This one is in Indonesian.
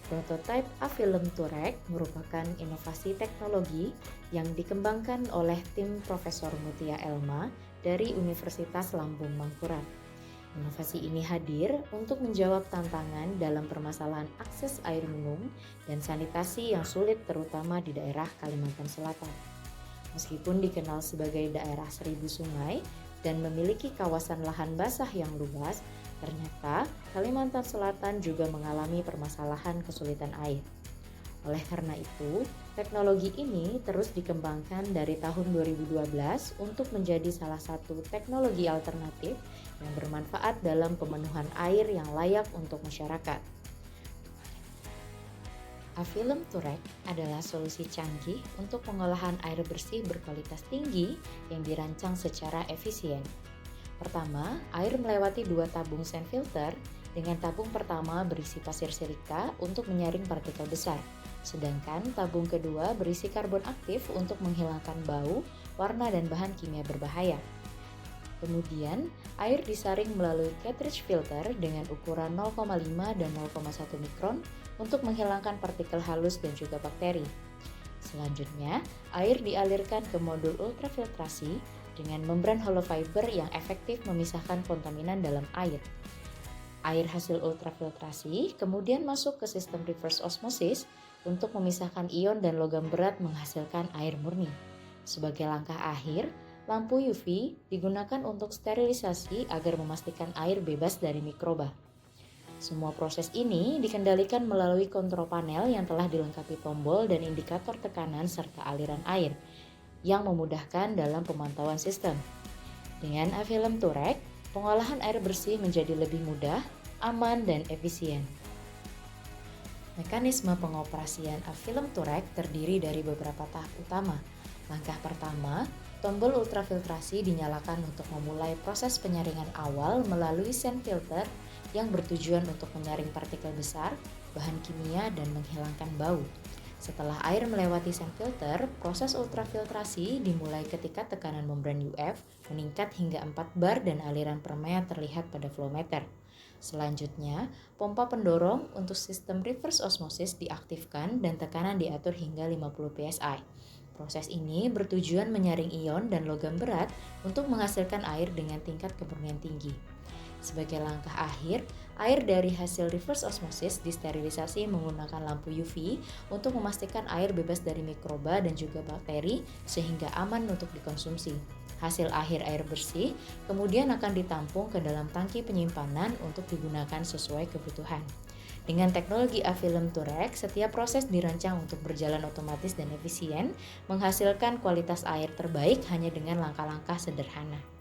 Prototipe Afilm Turek merupakan inovasi teknologi yang dikembangkan oleh tim Profesor Mutia Elma dari Universitas Lambung Mangkurat. Inovasi ini hadir untuk menjawab tantangan dalam permasalahan akses air minum dan sanitasi yang sulit terutama di daerah Kalimantan Selatan. Meskipun dikenal sebagai daerah seribu sungai dan memiliki kawasan lahan basah yang luas, ternyata Kalimantan Selatan juga mengalami permasalahan kesulitan air. Oleh karena itu, teknologi ini terus dikembangkan dari tahun 2012 untuk menjadi salah satu teknologi alternatif yang bermanfaat dalam pemenuhan air yang layak untuk masyarakat. Afilm Turek adalah solusi canggih untuk pengolahan air bersih berkualitas tinggi yang dirancang secara efisien. Pertama, air melewati dua tabung sand filter dengan tabung pertama berisi pasir silika untuk menyaring partikel besar, sedangkan tabung kedua berisi karbon aktif untuk menghilangkan bau, warna, dan bahan kimia berbahaya. Kemudian, air disaring melalui cartridge filter dengan ukuran 0,5 dan 0,1 mikron untuk menghilangkan partikel halus dan juga bakteri. Selanjutnya, air dialirkan ke modul ultrafiltrasi dengan membran hollow fiber yang efektif memisahkan kontaminan dalam air. Air hasil ultrafiltrasi kemudian masuk ke sistem reverse osmosis untuk memisahkan ion dan logam berat menghasilkan air murni. Sebagai langkah akhir, lampu UV digunakan untuk sterilisasi agar memastikan air bebas dari mikroba. Semua proses ini dikendalikan melalui kontrol panel yang telah dilengkapi tombol dan indikator tekanan serta aliran air yang memudahkan dalam pemantauan sistem. Dengan Afilm Turek, pengolahan air bersih menjadi lebih mudah, aman, dan efisien. Mekanisme pengoperasian Afilm Turek terdiri dari beberapa tahap utama. Langkah pertama, tombol ultrafiltrasi dinyalakan untuk memulai proses penyaringan awal melalui sand filter yang bertujuan untuk menyaring partikel besar, bahan kimia, dan menghilangkan bau. Setelah air melewati sand filter, proses ultrafiltrasi dimulai ketika tekanan membran UF meningkat hingga 4 bar dan aliran permea terlihat pada flow meter. Selanjutnya, pompa pendorong untuk sistem reverse osmosis diaktifkan dan tekanan diatur hingga 50 psi. Proses ini bertujuan menyaring ion dan logam berat untuk menghasilkan air dengan tingkat kemurnian tinggi. Sebagai langkah akhir, air dari hasil reverse osmosis disterilisasi menggunakan lampu UV untuk memastikan air bebas dari mikroba dan juga bakteri sehingga aman untuk dikonsumsi. Hasil akhir air bersih kemudian akan ditampung ke dalam tangki penyimpanan untuk digunakan sesuai kebutuhan. Dengan teknologi Afilm Turek, setiap proses dirancang untuk berjalan otomatis dan efisien, menghasilkan kualitas air terbaik hanya dengan langkah-langkah sederhana.